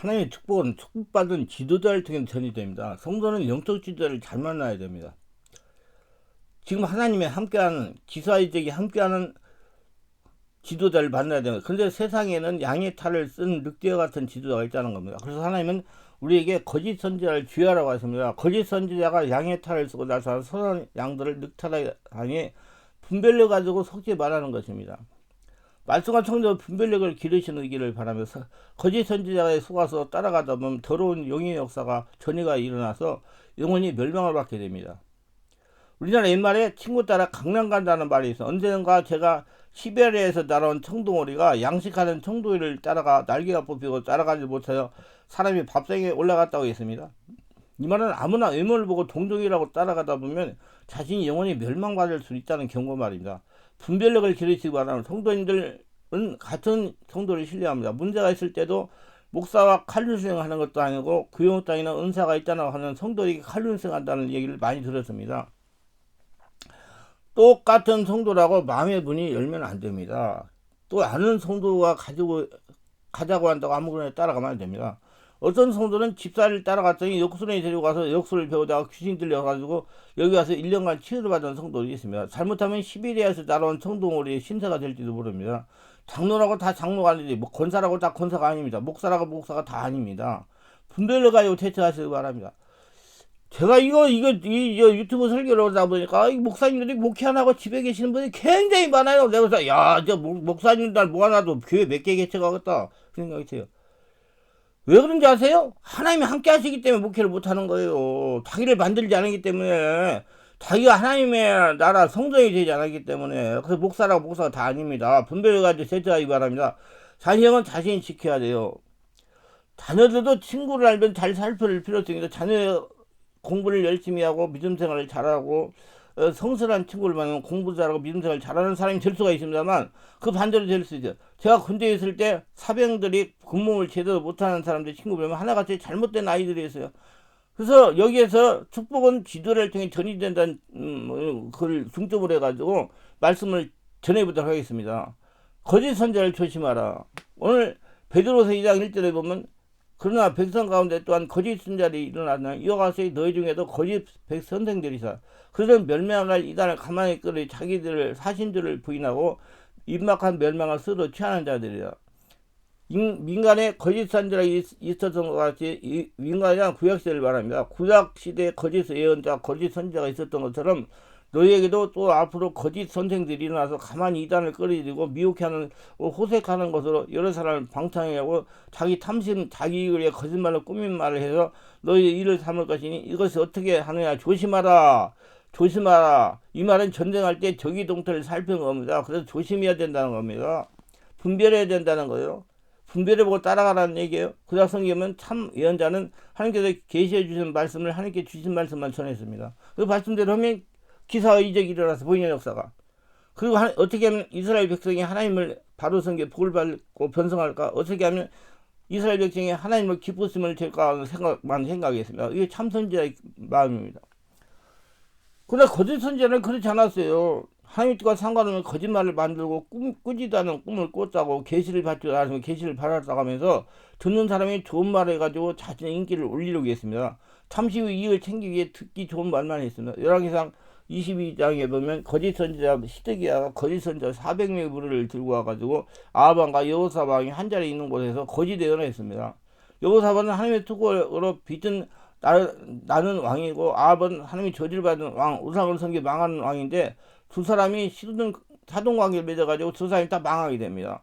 하나님의 축복은 축복받은 지도자를 통해 전이 됩니다. 성도는 영적 지도자를 잘 만나야 됩니다. 지금 하나님의 함께하는 기사이적이 함께하는 지도자를 만나야 됩니다. 그런데 세상에는 양의 탈을 쓴 늑대와 같은 지도자가 있다는 겁니다. 그래서 하나님은 우리에게 거짓 선지자를 주의하라고 하십니다. 거짓 선지자가 양의 탈을 쓰고 나서 선한 양들을 늑탈하니 분별력 가지고 속지 말하는 것입니다. 말씀과 청정 분별력을 기르시기를 바라면서 거짓 선지자에 속아서 따라가다 보면 더러운 용의 역사가 전이가 일어나서 영혼이 멸망을 받게 됩니다. 우리나라 옛말에 친구 따라 강남 간다는 말이 있어. 언젠가 제가 시베리아에서 날아온 청둥오리가 양식하는 청둥오리를 따라가 날개가 뽑히고 따라가지 못하여 사람이 밥상에 올라갔다고 했습니다. 이 말은 아무나 외모를 보고 동족이라고 따라가다 보면 자신이 영원히 멸망받을 수 있다는 경고 말입니다. 분별력을 기르시기 바라는 성도님들은 같은 성도를 신뢰합니다. 문제가 있을 때도 목사와 칼륜생하는 것도 아니고 구용 땅이나 은사가 있다고 하는 성도에게 칼륜생한다는 얘기를 많이 들었습니다. 똑같은 성도라고 마음의 문이 열면 안 됩니다. 또 아는 성도가 가자고 한다고 아무거나 따라가면 안 됩니다. 어떤 성도는 집사를 따라갔더니 역순에 데리고 가서 역술을 배우다가 귀신 들려가지고 여기 와서 1년간 치료를 받은 성도들이 있습니다. 잘못하면 시베리아에서 날아온 청동오리의 신세가 될지도 모릅니다. 장로라고 다 장로가 아니지, 뭐 권사라고 다 권사가 아닙니다. 목사라고 목사가 다 아닙니다. 분별을 가지고 대처하시기 바랍니다. 제가 이 유튜브 설교를 하다 보니까 이 목사님들이 목회 안 하고 집에 계시는 분이 굉장히 많아요. 내가 그래서 야, 저 목사님들 뭐 하나도 교회 몇 개 개척하겠다 그 생각이 들어요. 왜 그런지 아세요? 하나님이 함께 하시기 때문에 목회를 못 하는 거예요. 자기를 만들지 않았기 때문에, 자기가 하나님의 나라 성전이 되지 않았기 때문에. 그래서 목사가 다 아닙니다. 분별을 가지고 대처하기 바랍니다. 자녀는 자신이 지켜야 돼요. 자녀들도 친구를 알면 잘 살필 필요성이 있다. 자녀 공부를 열심히 하고 믿음 생활을 잘하고 성실한 친구를 만나면 공부 잘하고 믿음 생활을 잘하는 사람이 될 수가 있습니다만, 그 반대로 될 수 있죠. 제가 군대에 있을 때 사병들이 군복을 제대로 못하는 사람들 친구 보면 하나같이 잘못된 아이들이 있어요. 그래서 여기에서 축복은 지도를 통해 전이된다는 그걸 중점으로 해가지고 말씀을 전해보도록 하겠습니다. 거짓 선자를 조심하라. 오늘 베드로서 2장 1절에 보면 그러나 백성 가운데 또한 거짓 선자들이 일어나나 이와 같이 너희 중에도 거짓 선생들이 있어. 그래서 멸망할 이단을 가만히 끌어 자기들을 사신들을 부인하고 임박한 멸망을 스스로 취하는 자들이라. 민간에 거짓 선자가 있었던 것 같이 민간이란 구약시대를 말합니다. 구약시대에 거짓 예언자, 거짓 선자가 있었던 것처럼 너희에게도 또 앞으로 거짓 선생들이 일어나서 가만히 이단을 끌어들이고 미혹하는 호색하는 것으로 여러 사람을 방탕하고 자기 탐심 자기 이익을 위해 거짓말로 꾸민 말을 해서 너희 일을 삼을 것이니 이것이 어떻게 하느냐 조심하라. 조심하라. 이 말은 전쟁할 때 적이 동태를 살피는 겁니다. 그래서 조심해야 된다는 겁니다. 분별해야 된다는 거예요. 분별해보고 따라가라는 얘기예요. 구약 성경은 참 예언자는 하나님께서 계시해 주신 말씀을 하나님께 주신 말씀만 전했습니다. 그 말씀대로 하면 기사의 이적이 일어나서 보이는 역사가. 그리고 어떻게 하면 이스라엘 백성이 하나님을 바로 섬겨 복을 받고 변성할까? 어떻게 하면 이스라엘 백성이 하나님을 기쁘심을 될까 하는 생각했습니다. 이게 참 선지자의 마음입니다. 그러나 거짓 선지자는 그렇지 않았어요. 하나님과 상관없는 거짓말을 만들고 꾸지도 않은 꿈을 꿨다고 계시를 받지도 않으면 계시를 받았다고 하면서 듣는 사람이 좋은 말을 해가지고 자신의 인기를 올리려고 했습니다. 잠시 후 이익을 챙기기 위해 듣기 좋은 말만 했습니다. 열왕기상 22장에 보면 거짓 선지자 시드기야가 거짓 선지자 400명의 무리를 들고 와가지고 아합왕과 여호사밧 왕이 한 자리에 있는 곳에서 거짓 예언을 했습니다. 여호사밧은 하나님의 투구로 빚은 나는 왕이고 아합은 하나님이 저지를 받은 왕, 우상을 섬겨 망하는 왕인데 두 사람이 사돈관계를 맺어가지고 두 사람이 다 망하게 됩니다.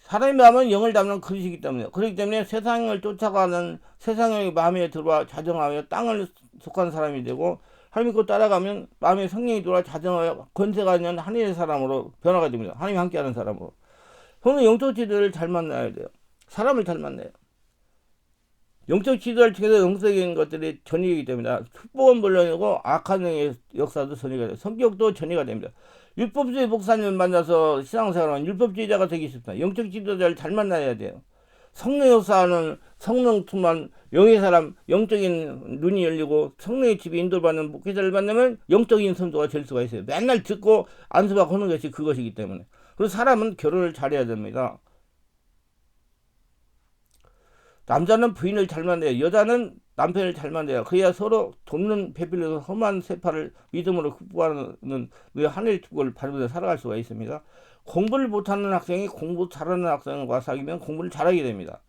사람의 마음은 영을 담는 그릇이기 때문에, 그렇기 때문에 세상을 쫓아가는 세상의 마음에 들어와 자정하며 땅을 속한 사람이 되고, 하나님 그 따라가면 마음의 성령이 돌아 자정하여 권세가 있는 하나님의 사람으로 변화가 됩니다. 하나님 함께하는 사람으로. 저는 영적 지도를 잘 만나야 돼요. 사람을 잘 만나요. 영적 지도를 통해서 영적인 것들이 전이되기 때문에 축복은 물론이고 악한 영의 역사도 전이가 돼요. 성격도 전이가 됩니다. 율법주의 목사님을 만나서 신앙생활하면 율법주의자가 되기 쉽습니다. 영적 지도자를 잘 만나야 돼요. 성령 역사하는 성령 충만 영의 사람, 영적인 눈이 열리고 성령의 집에 인도받는 목회자를 만나면 영적인 선도가 될 수가 있어요. 맨날 듣고 안수받고 하는 것이 그것이기 때문에. 그리고 사람은 결혼을 잘해야 됩니다. 남자는 부인을 잘 만나요. 여자는 남편을 잘 만나요. 그래야 서로 돕는 배필로서 험한 세파를 믿음으로 극복하는 하늘의 축복을 받으면서 살아갈 수가 있습니다. 공부를 못하는 학생이 공부 잘하는 학생과 사귀면 공부를 잘하게 됩니다.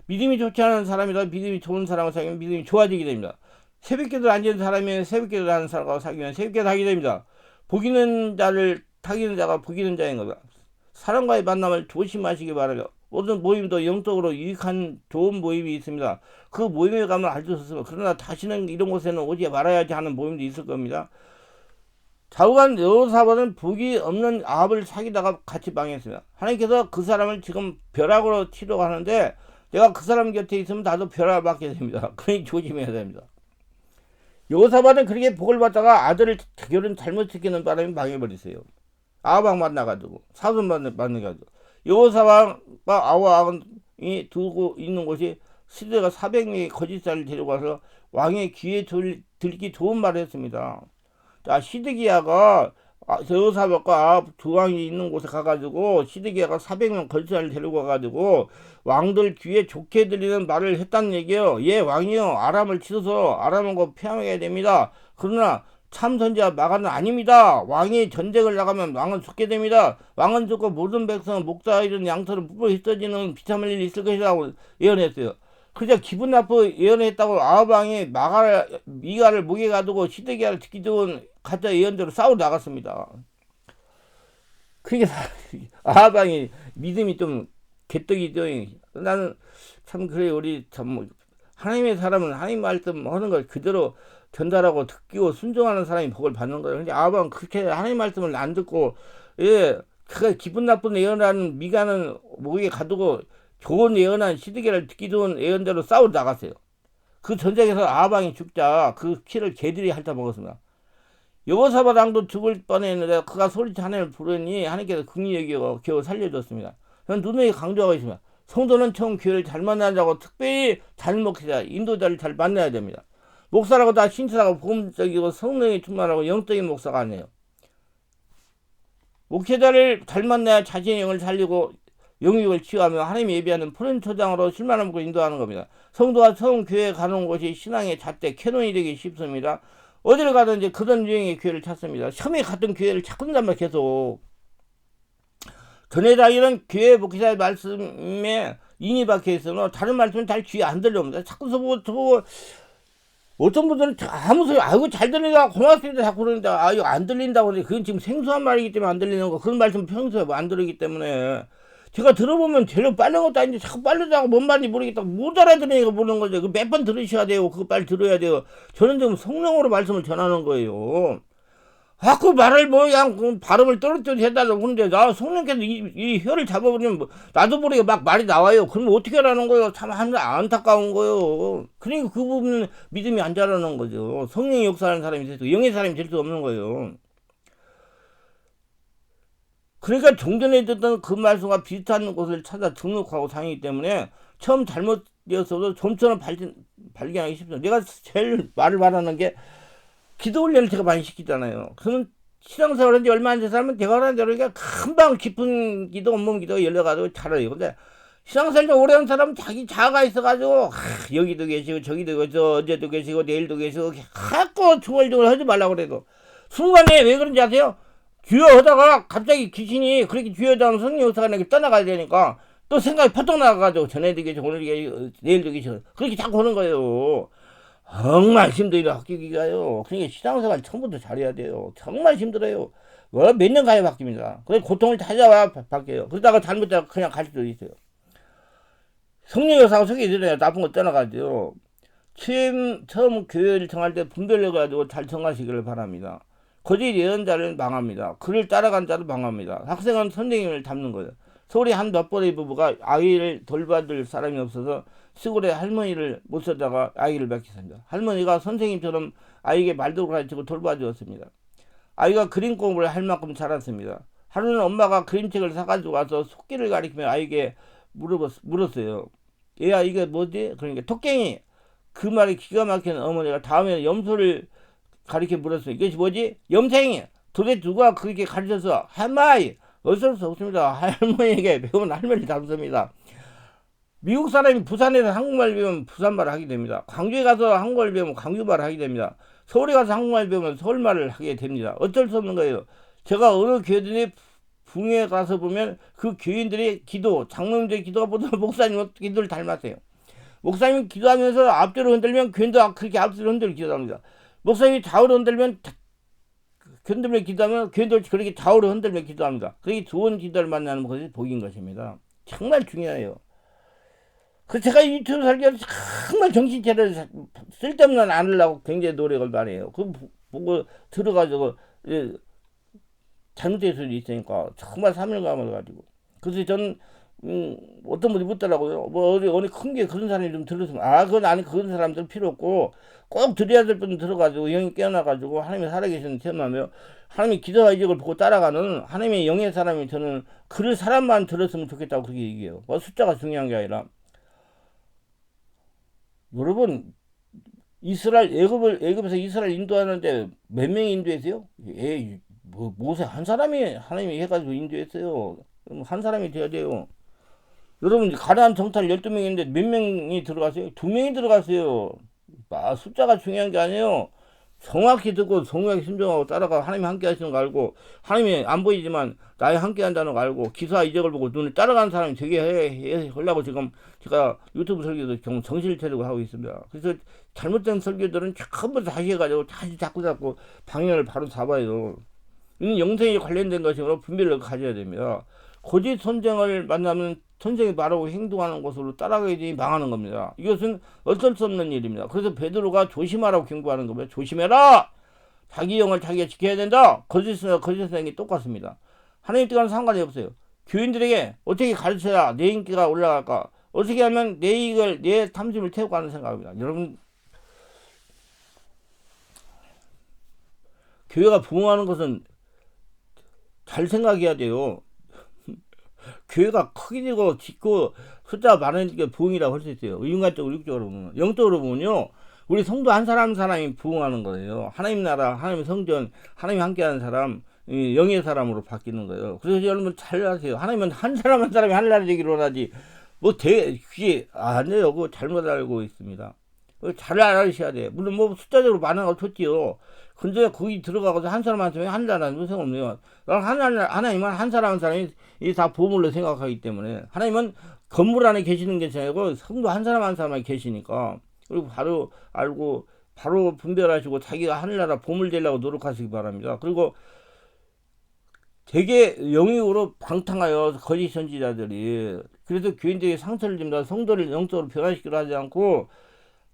믿음이 좋지 않은 사람이다 믿음이 좋은 사람과 사귀면 믿음이 좋아지게 됩니다. 새벽기도 앉은 사람이 새벽기도 하는 사람과 사귀면 새벽기도 하게 됩니다. 복이는 자를 타기는 자가 복이는 자인 겁니다. 사람과의 만남을 조심하시기 바라며 모든 모임도 영적으로 유익한 좋은 모임이 있습니다. 그 모임에 가면 알 수 없습니다. 그러나 다시는 이런 곳에는 오지 말아야지 하는 모임도 있을 겁니다. 좌우간 여호사밧은 복이 없는 아합을 사귀다가 같이 망했습니다. 하나님께서 그 사람을 지금 벼락으로 치려고 하는데 내가 그 사람 곁에 있으면 나도 벼락 맞게 됩니다. 그러니 조심해야 됩니다. 여호사밧은 그렇게 복을 받다가 아들을 결혼 잘못 시키는 바람에 망해버리세요. 아합 만나가지고 사돈 만나가지고 여호사밧과 아합이 두고 있는 곳이 시대가 400명의 거짓사를 데려가서 왕의 귀에 들기 좋은 말을 했습니다. 자, 시드기야가 여호사밧과 두 왕이 있는 곳에 가가지고 시드기야가 400명 거짓사를 데리고 가가지고 왕들 귀에 좋게 들리는 말을 했다는 얘기예요. 예, 왕이요, 아람을 치셔서 아람하고 패하게 됩니다. 그러나 참 선지자 마가는 아닙니다. 왕이 전쟁을 나가면 왕은 죽게 됩니다. 왕은 죽고 모든 백성은 목자 이런 양털을 부풀어 흩어지는 비참한 일이 있을 것이라고 예언했어요. 그저 기분 나쁘 예언했다고 아합 왕이 미가를 목에 가두고 시드기야를 듣기 좋은 가짜 예언대로 싸우러 나갔습니다. 그게 아합 왕이 믿음이 좀 개떡이죠. 나는 참 그래, 우리 참 하나님의 사람은 하나님 말씀 하는 걸 그대로 전달하고 듣기고 순종하는 사람이 복을 받는 거예요. 근데 아합 왕은 그렇게 하나님 말씀을 안 듣고 그 기분 나쁜 예언하는 미가는 목에 가두고 좋은 예언한 시드기야를 듣기 좋은 예언대로 싸우러 나갔어요. 그 전쟁에서 아합 왕이 죽자 그 키를 개들이 핥아 먹었습니다. 여호사밧 왕도 죽을 뻔했는데 그가 소리쳐 하나님을 부르니 하나님께서 긍휼히 여기고 겨우 살려줬습니다. 저는 누누이 강조하고 있습니다. 성도는 처음 교회를 잘 만나자고 특별히 잘 먹히자 인도자를 잘 만나야 됩니다. 목사라고 다 신실하고 복음적이고 성령이 충만하고 영적인 목사가 아니에요. 목회자를 잘 만나야 자신의 영을 살리고 영육을 치유하며 하나님 예비하는 푸른 초장으로 실만한 복을 인도하는 겁니다. 성도가 처음 교회에 가는 곳이 신앙의 잣대 캐논이 되기 쉽습니다. 어디를 가든지 그런 유형의 교회를 찾습니다. 처음에 갔던 교회를 찾는단 말이에요. 계속 전회자들은 교회 목회자의 말씀에 인이 박혀 있으면 다른 말씀은 잘 귀에 안 들려옵니다. 자꾸 저보고 어떤 분들은 아무 소리, 아이고 잘 들린다, 고맙습니다 자꾸 그러는데 이거 안 들린다고 하는데 그건 지금 생소한 말이기 때문에 안 들리는 거. 그런 말씀 평소에 안 들리기 때문에 제가 들어보면 제일 빠른 것도 아닌데 자꾸 빠르다고 뭔 말인지 모르겠다고 못 알아들으니까 모르는 거죠. 그 몇 번 들으셔야 돼요. 그거 빨리 들어야 돼요. 저는 지금 성령으로 말씀을 전하는 거예요. 그 말을 그냥 발음을 떨어뜨려 해달라고 그러는데 나 성령께서 이 혀를 잡아버리면 나도 모르게 막 말이 나와요. 그러면 어떻게 하라는 거예요? 참 안타까운 거예요. 그러니까 그 부분은 믿음이 안 자라는 거죠. 성령이 역사하는 사람이 될 수, 영의 사람이 될 수 없는 거예요. 그러니까 종전에 듣던 그 말씀과 비슷한 곳을 찾아 등록하고 다니기 때문에 처음 잘못되었어도 좀처럼 발견하기 쉽습니다. 내가 제일 말을 바라는 게 기도 훈련을 제가 많이 시키잖아요. 그러면 신앙생활 한지 얼마 안 된 사람은 제가 하는 대로 금방 깊은 기도, 온몸 기도가 열려가지고 잘해요. 근데 신앙생활 좀 오래 한 사람은 자기 자아가 있어가지고 여기도 계시고 저기도 계시고 어제도 계시고 내일도 계시고 자꾸 중얼중얼 하지 말라고 그래도 순간에 왜 그런지 아세요? 주여하다가 갑자기 귀신이 그렇게 주여하다는 성령 역사가 내게 떠나가야 되니까 또 생각이 퍼뜩 나가가지고 전에도 계시고 오늘도 계시고 내일도 계시고 그렇게 자꾸 하는 거예요. 정말 힘들어요. 바뀌기가요. 그러니까 신앙생활 처음부터 잘해야 돼요. 정말 힘들어요. 몇 년 가야 바뀝니다. 그래서 고통을 찾아와야 바뀌어요. 그러다가 잘못되면 그냥 갈 수도 있어요. 성령 역사가 속에 들어야 나쁜 거 떠나가지고 처음 교회를 정할 때 분별해가지고 잘 정하시기를 바랍니다. 거짓 예언자를 망합니다. 그를 따라간 자를 망합니다. 학생은 선생님을 닮는 거예요. 서울에 한 몇 번의 부부가 아이를 돌봐줄 사람이 없어서 시골에 할머니를 못 쓰다가 아이를 맡겼습니다. 할머니가 선생님처럼 아이에게 말도 가르치고 돌봐주었습니다. 아이가 그림 공부를 할 만큼 자랐습니다. 하루는 엄마가 그림책을 사가지고 와서 속기를 가리키며 아이에게 물었어요. 얘야 이게 뭐지? 그러니까 토깽이. 그 말이 기가 막힌 어머니가 다음에 염소를 가리켜 물었어요. 이것이 뭐지? 염생이. 도대체 누가 그렇게 가르쳐서? 할머니. 어쩔 수 없습니다. 할머니에게 배운 할머니 닮습니다. 미국 사람이 부산에서 한국말 배우면 부산말을 하게 됩니다. 광주에 가서 한국말 배우면 광주말을 하게 됩니다. 서울에 가서 한국말 배우면 서울말을 하게 됩니다. 어쩔 수 없는 거예요. 제가 어느 교회들이 붕에 가서 보면 그 교인들의 기도, 장로님들의 기도가 보다 목사님 기도를 닮았어요. 목사님이 기도하면서 앞뒤로 흔들면 교인도 그렇게 앞뒤로 흔들고 기도합니다. 목사님이 좌우로 흔들면 흔들며 기도하면 교인도 그렇게 좌우로 흔들며 기도합니다. 그게 좋은 기도를 만나는 것이 복인 것입니다. 정말 중요해요. 그 제가 유튜브 살기 정말 정신 차려 쓸데없는 안 하려고 굉장히 노력을 많이 해요. 그거 보고 들어가지고 잘못될 수도 있으니까 정말 사명감을 가지고. 그래서 저는 어떤 분이 묻더라고요. 뭐 어디 큰 게 그런 사람이 좀 들었으면 그건 아니 그런 사람들 필요 없고 꼭 들어야 될 분 들어가지고 영이 깨어나가지고 하나님이 살아계시는 태어나며 하나님이 기도와 이적을 보고 따라가는 하나님의 영의 사람이 저는 그럴 사람만 들었으면 좋겠다고 그렇게 얘기해요. 뭐 숫자가 중요한 게 아니라 여러분 이스라엘 애굽에서 이스라엘 인도하는데 몇 명이 인도했어요? 모세 한 사람이 하나님이 해가지고 인도했어요. 한 사람이 돼야 돼요. 여러분 가나안 정탈 12명인데 몇 명이 들어갔어요? 2명이 들어갔어요. 숫자가 중요한 게 아니에요. 정확히 듣고 정확히 순종하고 따라가 하나님이 함께 하시는 거 알고 하나님이 안 보이지만 나에 함께 한다는 거 알고 기사 이적을 보고 눈을 따라가는 사람이 되게 하려고 지금 제가 유튜브 설교도 정신을 차리고 하고 있습니다. 그래서 잘못된 설교들은 전부 다시 해가지고 다시 자꾸 방향을 바로 잡아요. 이는 영생에 관련된 것이므로 분별을 가져야 됩니다. 거짓 선생을 만나면 선생이 말하고 행동하는 것으로 따라가야지 망하는 겁니다. 이것은 어쩔 수 없는 일입니다. 그래서 베드로가 조심하라고 경고하는 겁니다. 조심해라! 자기 영을 자기가 지켜야 된다. 거짓 선생이 똑같습니다. 하나님 뜻과는 상관이 없어요. 교인들에게 어떻게 가르쳐야 내 인기가 올라갈까? 어떻게 하면 내 이익을, 내 탐심을 태우고 하는 생각입니다. 여러분, 교회가 부흥하는 것은 잘 생각해야 돼요. 교회가 크게 되고 짓고 숫자가 많으니까 부흥이라고 할 수 있어요. 인간적으로 육적으로 보면. 영적으로 보면요. 우리 성도 한 사람이 부흥하는 거예요. 하나님 나라, 하나님 성전, 하나님 함께하는 사람, 영의 사람으로 바뀌는 거예요. 그래서 여러분 잘 아세요. 하나님은 한 사람이 하늘나라 되기로 원하지. 그게 안 돼요. 그거 잘못 알고 있습니다. 잘 알으셔야 돼. 물론 숫자적으로 많은 거 좋지요. 근데 거기 들어가서 한 사람 하늘나라는 무슨 없네요. 하나님은 한 사람이 다 보물로 생각하기 때문에 하나님은 건물 안에 계시는 게 아니고 성도 한 사람이 계시니까 그리고 바로 알고 바로 분별하시고 자기가 하늘나라 보물 되려고 노력하시기 바랍니다. 그리고 되게 영역으로 방탕하여 거짓 선지자들이 그래서 교인들이 상처를 줍니다. 성도를 영적으로 변화시키려 하지 않고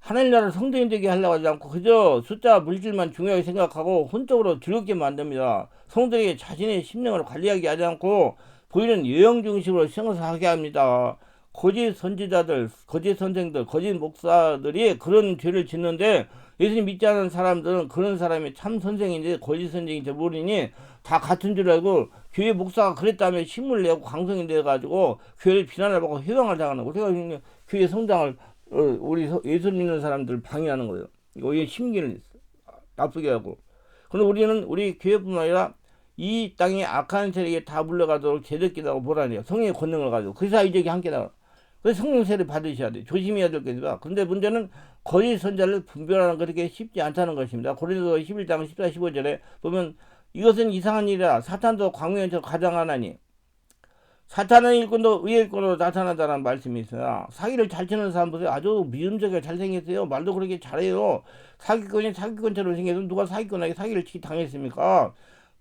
하늘나라 성도인 되게 하려고 하지 않고 그저 숫자 물질만 중요하게 생각하고 혼적으로 즐겁게 만듭니다. 성도에게 자신의 심령을 관리하게 하지 않고 보이는 유형 중심으로 생각하게 합니다. 거짓 선지자들, 거짓 선생들, 거짓 목사들이 그런 죄를 짓는데 예수님 믿지 않는 사람들은 그런 사람이 참 선생인지 거짓 선생인지 모르니 다 같은 줄 알고 교회 목사가 그랬다면 힘을 내고 강성이 돼가지고 교회를 비난을 받고 회방을 당하는 거. 제가 교회 성장을 우리 예수 믿는 사람들 방해하는 거예요. 이거 심기를 나쁘게 하고. 그런데 우리는 우리 교회뿐만 아니라 이 땅에 악한 세력에 다 물러가도록 제적기다고 보라니요. 성령의 권능을 가지고. 그래서 이적이 함께 나가. 그래서 성령 세례 받으셔야 돼. 조심해야 될 것이다. 그런데 문제는 거짓 선자를 분별하는 거 그렇게 쉽지 않다는 것입니다. 고린도 11장 14, 15절에 보면 이것은 이상한 일이라 사탄도 광명처럼 가장하나니 사탄은 일꾼도 의의 일꾼으로 나타난다는 말씀이 있어요. 사기를 잘 치는 사람 보세요. 아주 믿음직하게 잘생겼어요. 말도 그렇게 잘해요. 사기꾼이 사기꾼처럼 생겨서 누가 사기꾼에게 사기를 당했습니까?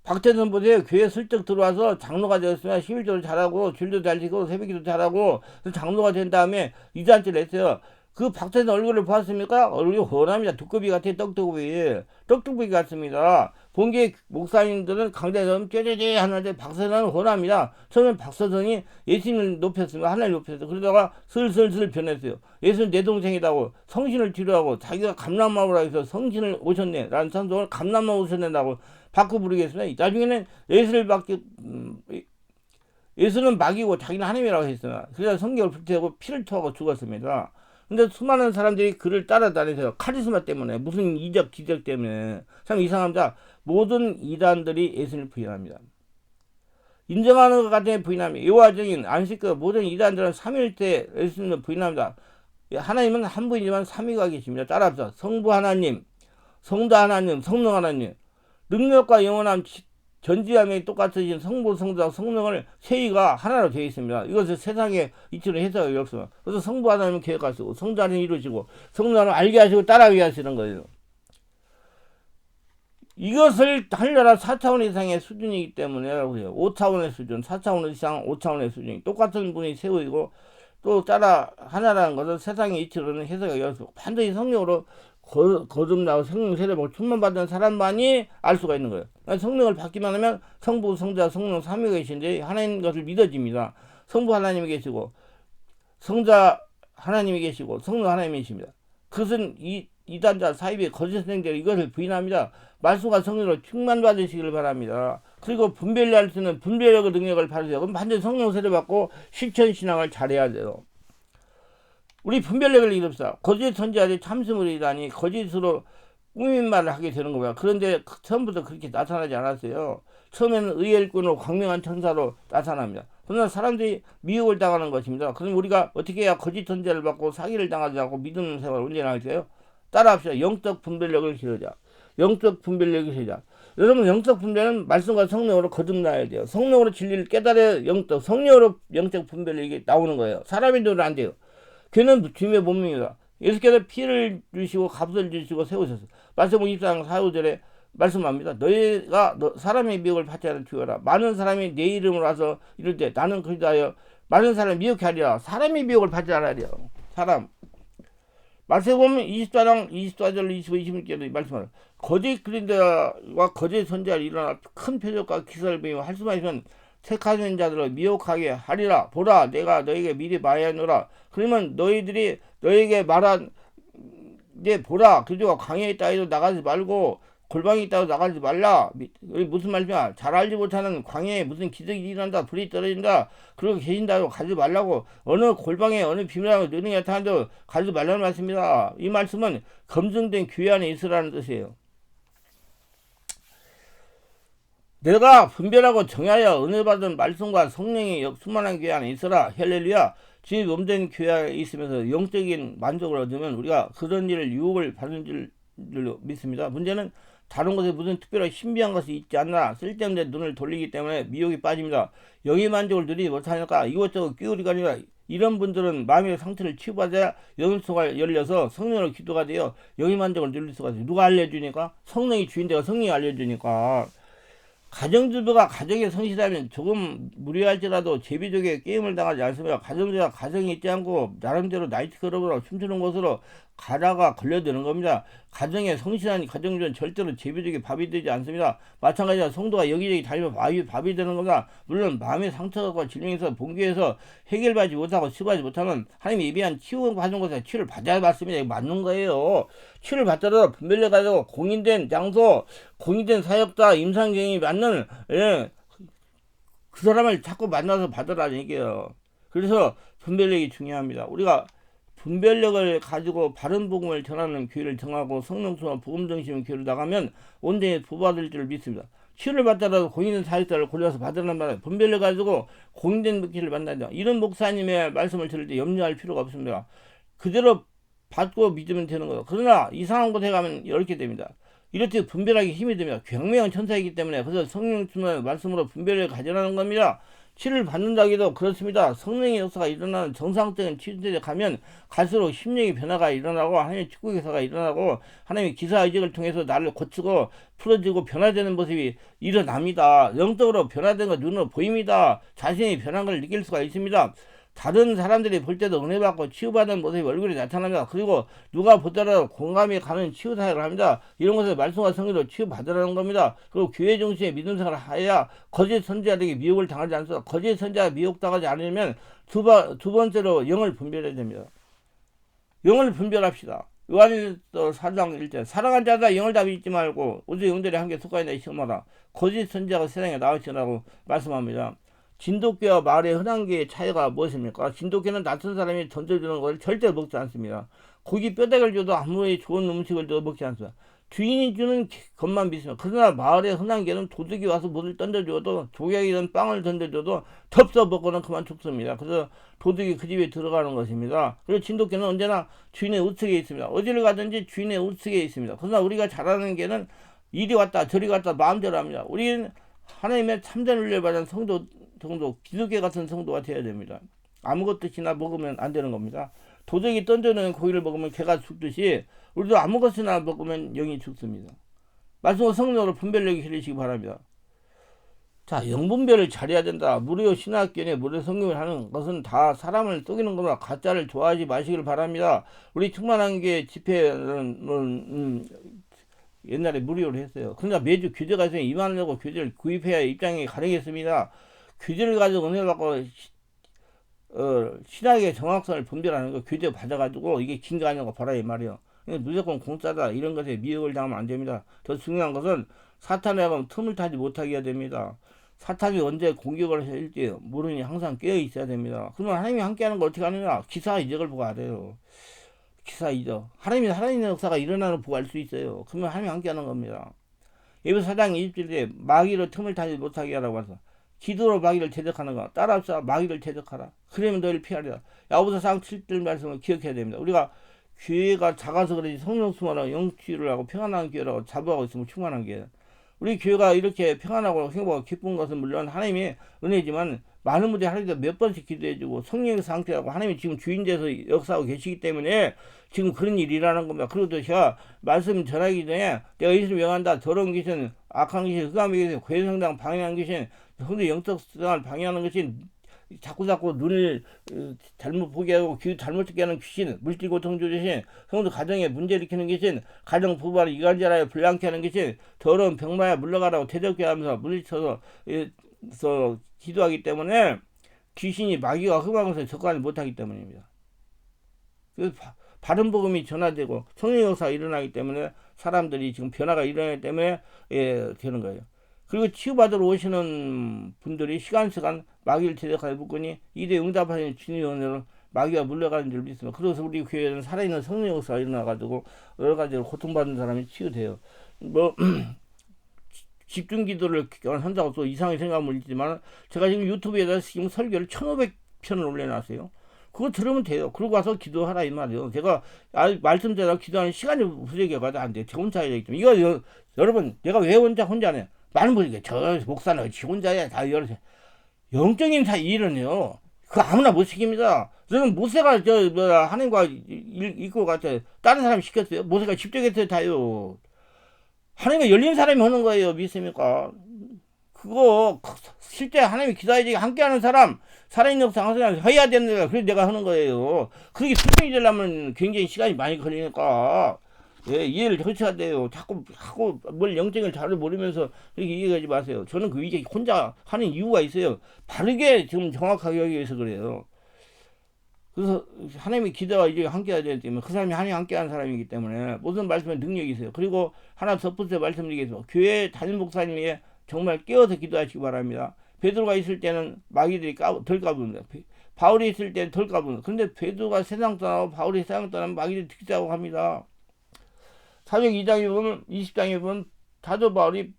박태선 보세요. 교회 슬쩍 들어와서 장로가 되었으면 11조를 잘하고 줄도 잘 지고 새벽기도 잘하고 장로가 된 다음에 이단죄를 했어요. 그 박태선 얼굴을 보았습니까? 얼굴이 훤합니다. 두꺼비 같아요. 떡두꺼비 같습니다. 본계 목사님들은 강대점 쩌쩌쩌 하는데 박서선은 훤합니다. 처음엔 박서선이 예수님을 높였습니다. 하나님 높였어요. 그러다가 슬슬 변했어요. 예수는 내 동생이라고 성신을 뒤로하고 자기가 감람마오라 해서 성신을 오셨네 라는 찬송을 감람마오 오셨네라고 바꿔 부르겠습니다. 나중에는 예수는 막이고 자기는 하나님이라고 했어요. 그래서 성경을 불태우고 피를 토하고 죽었습니다. 근데 수많은 사람들이 그를 따라다니세요. 카리스마 때문에 무슨 이적 기적 때문에 참 이상합니다. 모든 이단들이 예수를 부인합니다. 인정하는 것 같은 부인합니다. 여호와 증인 안식구 모든 이단들은 삼위일체 예수님을 부인합니다. 하나님은 한 분이지만 삼위가 계십니다. 따라서 성부 하나님, 성도 하나님, 성령 하나님, 능력과 영원함 전지함이 똑같으신 성부, 성자, 성령을 세위가 하나로 되어 있습니다. 이것을 세상에 이치로 해석하기 어렵습니다. 그래서 성부 하나님은 계획하시고, 성자 하나님 이루시고, 성령 하나님 알게 하시고 따라가게 하시는 거예요. 이것을 하려라 4차원 이상의 수준이기 때문에 5차원의 수준, 4차원 이상 5차원의 수준이 똑같은 분이 세우이고 또 따라 하나라는 것은 세상의 이치로는 해석하기 어렵습니다. 반드시 성령으로 거듭나고 성령 세례받고 충만받은 사람만이 알 수가 있는 거예요. 성령을 받기만 하면 성부, 성자, 성령 삼위가 계신데 하나님 것을 믿어집니다. 성부 하나님이 계시고 성자 하나님이 계시고 성령 하나님이 계십니다. 그것은 이단자 사이비의 거짓 선생들이 이것을 부인합니다. 말씀과 성령으로 충만받으시기를 바랍니다. 그리고 분별할 수 있는 분별력의 능력을 받으세요. 그럼 반드시 성령 세례받고 실천신앙을 잘해야 돼요. 우리 분별력을 잃읍시다. 거짓 선지자들이 참스물이 이다니 거짓으로 꾸민말을 하게 되는 거야. 그런데 처음부터 그렇게 나타나지 않았어요. 처음에는 의엘꾼으로 광명한 천사로 나타납니다. 그러나 사람들이 미혹을 당하는 것입니다. 그럼 우리가 어떻게 해야 거짓 선지자를 받고 사기를 당하지 않고 믿음 생활을 운전할까요? 따라합시다. 영적 분별력을 기르자. 영적 분별력을 기르자. 여러분 영적 분별은 말씀과 성령으로 거듭나야 돼요. 성령으로 진리를 깨달아야 영적, 성령으로 영적 분별력이 나오는 거예요. 사람의 눈은 안 돼요. 그는 주님의 몸입니다. 예수께서 피를 주시고 값을 주시고 세우셨어요. 말씀 24장 4절에 말씀합니다. 너희가 사람의 미혹을 받지 않은 주여라. 많은 사람이 내 이름으로 와서 이럴 때 나는 그리스도하여 많은 사람을 미혹해 하리라. 사람의 미혹을 받지 않으리라. 사람. 마태복음 24장 24절 25, 26절에 말씀하라. 거짓 그리스도와 거짓 선지자를 일어나 큰 표적과 기사를 보이며 할 수만 있으면 택하는 자들을 미혹하게 하리라. 보라 내가 너에게 미리 말하노라. 그러면 너희들이 너에게 말한 이제 보라 그리스도가 광야에 있다 해도 나가지 말고 골방에 있다고 나가지 말라. 무슨 말이야? 잘 알지 못하는 광야에 무슨 기적이 일어난다, 불이 떨어진다, 그러고 계신다고 가지 말라고. 어느 골방에 어느 비밀하고 능력이 나타난다고 가지 말라는 말씀입니다. 이 말씀은 검증된 교회 안에 있으라는 뜻이에요. 내가 분별하고 정하여 은혜 받은 말씀과 성령이 충만한 교회 안에 있어라. 헬렐루야. 주의 몸된 교회 안에 있으면서 영적인 만족을 얻으면 우리가 그런 일을 유혹을 받는 줄로 믿습니다. 문제는 다른 것에 무슨 특별한 신비한 것이 있지 않나 쓸데없는 눈을 돌리기 때문에 미혹이 빠집니다. 영의 만족을 누리지 못하니까 이것저것 끼우리가 아니라 이런 분들은 마음의 상태를 치유받아야 영성을 열려서 성령으로 기도가 되어 영의 만족을 누릴 수가 있어요. 누가 알려주니까? 성령이 주인데가 성령이 알려주니까. 가정주부가 가정에 성실하면 조금 무리할지라도 제비족의 게임을 당하지 않습니다. 가정주부가 가정에 있지 않고 나름대로 나이트클럽으로 춤추는 곳으로 가다가 걸려드는 겁니다. 가정에 성실한 가정주부는 절대로 제비족의 밥이 되지 않습니다. 마찬가지로 성도가 여기저기 다니면 밥이 되는 겁니다. 물론 마음의 상처가 질병에서 본교에서 해결받지 못하고 치유하지 못하면 하나님이 예비한 치유받은 곳에 치유를 받아야 받습니다. 이거 맞는 거예요. 치유를 받더라도 분별력 가지고 공인된 장소, 공인된 사역자, 임상경이 맞는 그 사람을 자꾸 만나서 받으라는 얘기예요. 그래서 분별력이 중요합니다. 우리가 분별력을 가지고 바른 복음을 전하는 교회를 정하고 성령수와 복음 중심의 교회를 나가면 온전히 부받을 줄 믿습니다. 치유를 받더라도 공인된 사역자를 골라서 받으란 말이에요. 분별력 가지고 공인된 목회를 만나자. 이런 목사님의 말씀을 들을 때 염려할 필요가 없습니다. 그대로 받고 믿으면 되는 거예요. 그러나 이상한 곳에 가면 이렇게 됩니다. 이럴 때 분별하기 힘이 듭니다. 굉명한 천사이기 때문에 그래서 성령 충만의 말씀으로 분별을 가져라는 겁니다. 치료를 받는다고 해도 그렇습니다. 성령의 역사가 일어나는 정상적인 치료들에 가면 갈수록 심령의 변화가 일어나고 하나님의 축복 역사가 일어나고 하나님의 기사의식을 통해서 나를 고치고 풀어지고 변화되는 모습이 일어납니다. 영적으로 변화된 거 눈으로 보입니다. 자신이 변한 걸 느낄 수가 있습니다. 다른 사람들이 볼 때도 은혜 받고 치유받은 모습이 얼굴에 나타납니다. 그리고 누가 보더라도 공감이 가는 치유 사역을 합니다. 이런 것을 말씀과 성의로 치유받으라는 겁니다. 그리고 교회 중심의 믿음 생활을 하여야 거짓 선지자들에게 미혹을 당하지 않습니다. 거짓 선지자가 미혹당하지 않으면 두 번째로 영을 분별해야 됩니다. 영을 분별합시다. 요한일서 4장 1절 사랑한 자다 영을 다 믿지 말고 우주 영들이 함께 속하였나 시험하라. 거짓 선지자가 세상에 나오시라고 말씀합니다. 진돗개와 말의 흔한 개의 차이가 무엇입니까? 진돗개는 낯선 사람이 던져주는 것을 절대 먹지 않습니다. 고기 뼈다귀를 줘도 아무리 좋은 음식을 줘도 먹지 않습니다. 주인이 주는 것만 믿습니다. 그러나 마을의 흔한 개는 도둑이 와서 물을 던져줘도 조약이든 빵을 던져줘도 덥석 먹고는 그만 죽습니다. 그래서 도둑이 그 집에 들어가는 것입니다. 그리고 진돗개는 언제나 주인의 우측에 있습니다. 어디를 가든지 주인의 우측에 있습니다. 그러나 우리가 잘하는 개는 이리 왔다 저리 갔다 마음대로 합니다. 우리는 하나님의 참된 훈련을 받은 성도 기독교 같은 성도가 되어야 됩니다. 아무것도나 먹으면 안 되는 겁니다. 도둑이 던져놓은 고기를 먹으면 개가 죽듯이 우리도 아무것이나 먹으면 영이 죽습니다. 말씀과 성령으로 분별력이 기르시기 바랍니다. 자, 영분별을 잘해야 된다. 무료 신학견에 무료 성경을 하는 것은 다 사람을 속이는 거나 가짜를 좋아하지 마시길 바랍니다. 우리 충만한 게 집회는 옛날에 무료로 했어요. 그러나 매주 교재가 있으면 2만 원 내고 교재를 구입해야 입장이 가능했습니다. 교재를 가지고 은혜를 받고 신학의 정확성을 분별하는 거 교재 받아가지고 이게 진거 아니냐고 봐라 이 말이요. 무조건 공짜다 이런 것에 미혹을 당하면 안 됩니다. 더 중요한 것은 사탄에 가면 틈을 타지 못하게 해야 됩니다. 사탄이 언제 공격을 할지 모르니 항상 깨어 있어야 됩니다. 그러면 하나님이 함께하는 걸 어떻게 하느냐? 기사 이적을 보고 알아요. 기사 이적. 하나님이 살아있는 역사가 일어나는 걸 보고 알 수 있어요. 그러면 하나님이 함께하는 겁니다. 예배서 4장 27절에 마귀로 틈을 타지 못하게 하라고 해서 기도로 마귀를 대적하는 거 따라서 마귀를 대적하라. 그러면 너희를 피하리라. 야고보서 4장 7절 말씀을 기억해야 됩니다. 우리가 교회가 작아서 그런지 성령 충만하고 영치유를 하고 평안한 교회라고 자부하고 있으면 충만한 교회. 우리 교회가 이렇게 평안하고 행복하고 기쁜 것은 물론 하나님의 은혜지만 많은 분들이 하루에 몇 번씩 기도해주고 성령의 상태하고 하나님이 지금 주인돼서 역사하고 계시기 때문에 지금 그런 일이 일어나는 겁니다. 그리고 또 제가 말씀 전하기 전에 내가 예수를 명한다. 더러운 귀신, 악한 귀신, 흑암의 귀신, 괴성당 방해하는 귀신, 성도 영적성을 방해하는 것이 자꾸 눈을 잘못 보게 하고 귀 잘못 듣게 하는 귀신, 물질 고통 주신, 성도 가정에 문제 일으키는 귀신, 가정 부부를 이간질하여 불량케 하는 귀신, 더러운 병마에 물러가라고 대적해 하면서 물리쳐서 기도하기 때문에 귀신이 마귀가 흠한 것을 접근하지 못하기 때문입니다. 그래서 바른 복음이 전화되고 성령 역사가 일어나기 때문에 사람들이 지금 변화가 일어나기 때문에 되는 거예요. 그리고 치유받으러 오시는 분들이 시간 마귀를 대적하여 묻거니 이에 응답하는 주님의 은혜로 마귀가 물러가는 줄 믿습니다. 그래서 우리 교회는 살아있는 성령 역사가 일어나가지고 여러 가지로 고통받는 사람이 치유돼요. 집중 기도를 한다고 또 이상하게 생각하면 있지만 제가 지금 유튜브에다 지금 설교를 1500편을 올려놨어요. 그거 들으면 돼요. 그러고 와서 기도하라 이 말이에요. 제가 말씀대로 기도하는 시간이 부족해가지고 안 돼요. 저 혼자 해야 되기 때문에. 이거 여러분 내가 왜 혼자냐? 많은 분이 저 목사는 어찌 혼자야. 다 여러 영적인 일은요. 그거 아무나 못 시킵니다. 저는 모세가 하나님과 이끌고 갔어요. 다른 사람 시켰어요. 모세가 직접 했어요. 다요. 하나님과 열린 사람이 하는 거예요. 믿습니까? 그거 실제 하나님이 기도하지 함께하는 사람 살아있는 역사 항상 해야 되는 거야. 그래서 내가 하는 거예요. 그렇게 수정이 되려면 굉장히 시간이 많이 걸리니까 이해를 거쳐야 돼요. 자꾸 뭘 영적인 자를 모르면서 그렇게 이해하지 마세요. 저는 그 이제 혼자 하는 이유가 있어요. 바르게 지금 정확하게 하기 위해서 그래요. 그래서 하나님이 기도와 이제 함께해야 되기 때문에 그 사람이 하나님 함께하는 사람이기 때문에 모든 말씀에 능력이 있어요. 그리고 하나 덧붙여 말씀드리겠습니다. 교회 담임 목사님이 정말 깨어서 기도하시기 바랍니다. 베드로가 있을 때는 마귀들이 덜 까부는데 바울이 있을 때는 덜 까부는데 근데 베드로가 세상 떠나고 바울이 세상 떠나면 마귀들이 특사하고 합니다. 사도행 2장에 보면 20장에 보면 사도 바울이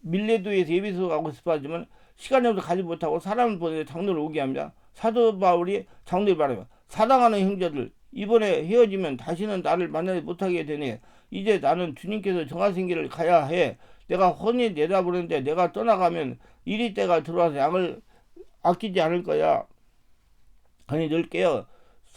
밀레도에서 예배소 가고 싶어 하지만 시간이 없어서 가지 못하고 사람을 보내 장로를 오게 합니다. 사도 바울이 장로를 바랍니다. 사랑하는 형제들 이번에 헤어지면 다시는 나를 만나지 못하게 되네. 이제 나는 주님께서 정하신 길을 가야 해. 내가 훤히 내다보는데 내가 떠나가면 이리 때가 들어와서 양을 아끼지 않을 거야. 아니 늘 깨어.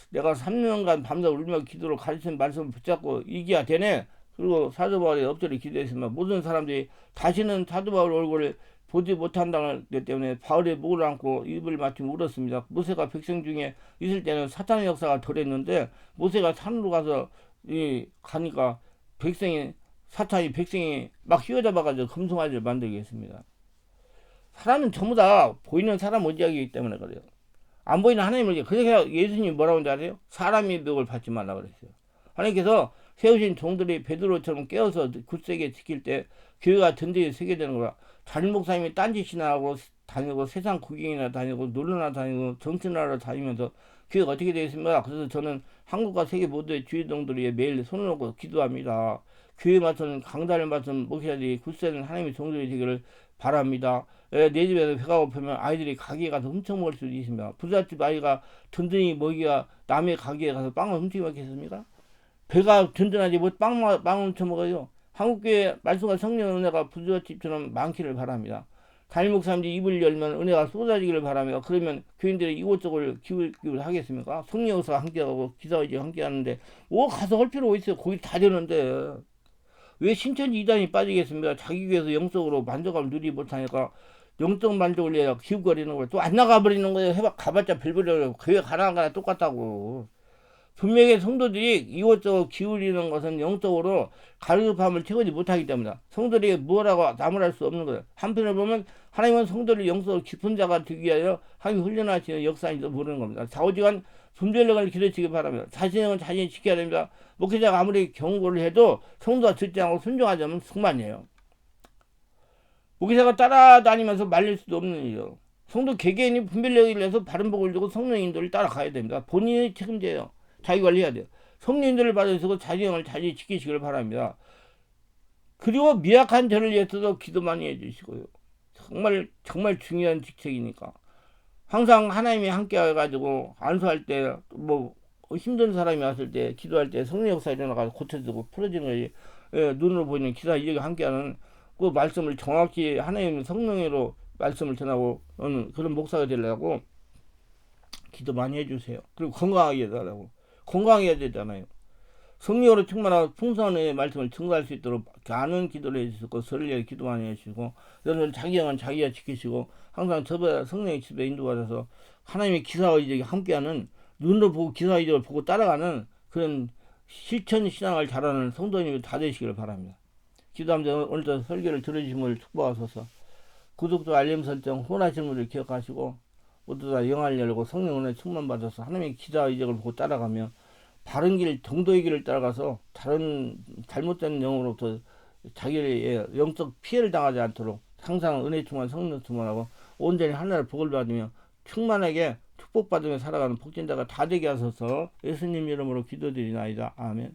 내가 3년간 밤새 울며 기도로 가르친 말씀을 붙잡고 이겨야 되네. 그리고 사도 바울이 엎드려 기도했으면 모든 사람들이 다시는 사도 바울 얼굴을 보지 못한다는 것 때문에 바울의 목을 안고 입을 맞추며 울었습니다. 모세가 백성 중에 있을 때는 사탄의 역사가 덜했는데 모세가 산으로 가서 가니까 사탄이 백성이 막 휘어잡아가지고 금송아지를 만들게 했습니다. 사람은 전부 다 보이는 사람 의지하기 때문에 그래요. 안 보이는 하나님을 의지. 그래서 예수님이 뭐라고 하는지 알아요? 사람의 묘을 받지 말라 그랬어요. 하나님께서 세우신 종들이 베드로처럼 깨어서 굳세게 지킬 때 교회가 든든히 서게 되는 거라. 담임 목사님이 딴짓이나 하고 다니고 세상 구경이나 다니고 놀러나 다니고 정치나라 다니면서 교회가 어떻게 되겠습니까? 그래서 저는 한국과 세계 모두의 주의동들이 매일 손을 놓고 기도합니다. 교회 맡은 강단을 맡은 목사들이 굳세는 하나님의 종들이 되기를 바랍니다. 내 집에서 배가 고프면 아이들이 가게에 가서 훔쳐먹을 수도 있습니다. 부잣집 아이가 든든히 먹이가 남의 가게에 가서 빵을 훔쳐먹겠습니까? 배가 든든하지 뭐 빵 훔쳐먹어요. 한국교회 말씀과 성령 은혜가 부잣집처럼 많기를 바랍니다. 담임 목사님들이 입을 열면 은혜가 쏟아지기를 바랍니다. 그러면 교인들이 이곳저곳을 기울 하겠습니까? 성령 역사가 함께하고 기사의지가 함께하는데 뭐 가서 할 필요 있어요. 거기 다 되는데 왜 신천지 이단이 빠지겠습니까? 자기 교회에서 영적으로 만족감을 누리지 못하니까 영적 만족을 위해 기웃거리는 거예요. 또 안 나가버리는 거예요. 가봤자 별별이라고. 교회 가나 안 가나 똑같다고. 분명히 성도들이 이것저것 기울이는 것은 영적으로 가르침함을 채우지 못하기 때문이다. 성도들에게 뭐라고 나무랄 수 없는 거예요. 한편으로 보면 하나님은 성도를 영적으로 깊은 자가 되기 위하여 하나님 훈련하시는 역사인지도 모르는 겁니다. 좌우지간 분별력을 기르치기 바랍니다. 자신은 자신이 지켜야 됩니다. 목회자가 아무리 경고를 해도 성도가 듣지 않고 순종하자면 승만이에요. 목회자가 따라다니면서 말릴 수도 없는 일이요. 성도 개개인이 분별력을 위해서 바른 복을 주고 성령 인도를 따라가야 됩니다. 본인이 책임져요. 자기 관리해야 돼요. 성령들을 받으시고 자기형을 잘 지키시길 바랍니다. 그리고 미약한 저를 위해서도 기도 많이 해주시고요. 정말 중요한 직책이니까. 항상 하나님이 함께 해가지고 안수할 때 뭐 힘든 사람이 왔을 때 기도할 때 성령 역사 일어나가지고 고쳐주고 풀어지는 거지. 눈으로 보이는 기사 이력이 함께하는 그 말씀을 정확히 하나님 성령으로 말씀을 전하고 그런 목사가 되려고 기도 많이 해주세요. 그리고 건강하게 해달라고. 건강해야 되잖아요. 성령으로 충만하고 풍성한 말씀을 증거할 수 있도록 아는 기도를 해주시고 설레 기도 많이 해주시고 여러분 자기 영은 자기가 지키시고 항상 저보다 성령의 집에 인도받아서 하나님의 기사의적이 함께하는 눈으로 보고 기사의적을 보고 따라가는 그런 실천 신앙을 잘하는 성도님이 다 되시기를 바랍니다. 기도합니다. 오늘도 설교를 들으신 분을 축복하소서. 구독과 알림 설정 후원하시는 분을 기억하시고 모두 다 영을 열고 성령 은혜 충만 받아서 하나님의 기사의적을 보고 따라가며 바른 길, 정도의 길을 따라가서 다른 잘못된 영으로부터 자기의 영적 피해를 당하지 않도록 항상 은혜 충만, 성령 충만하고 온전히 하나님의 복을 받으며 충만하게 축복받으며 살아가는 복진자가 다 되게 하소서. 예수님 이름으로 기도드리나이다. 아멘.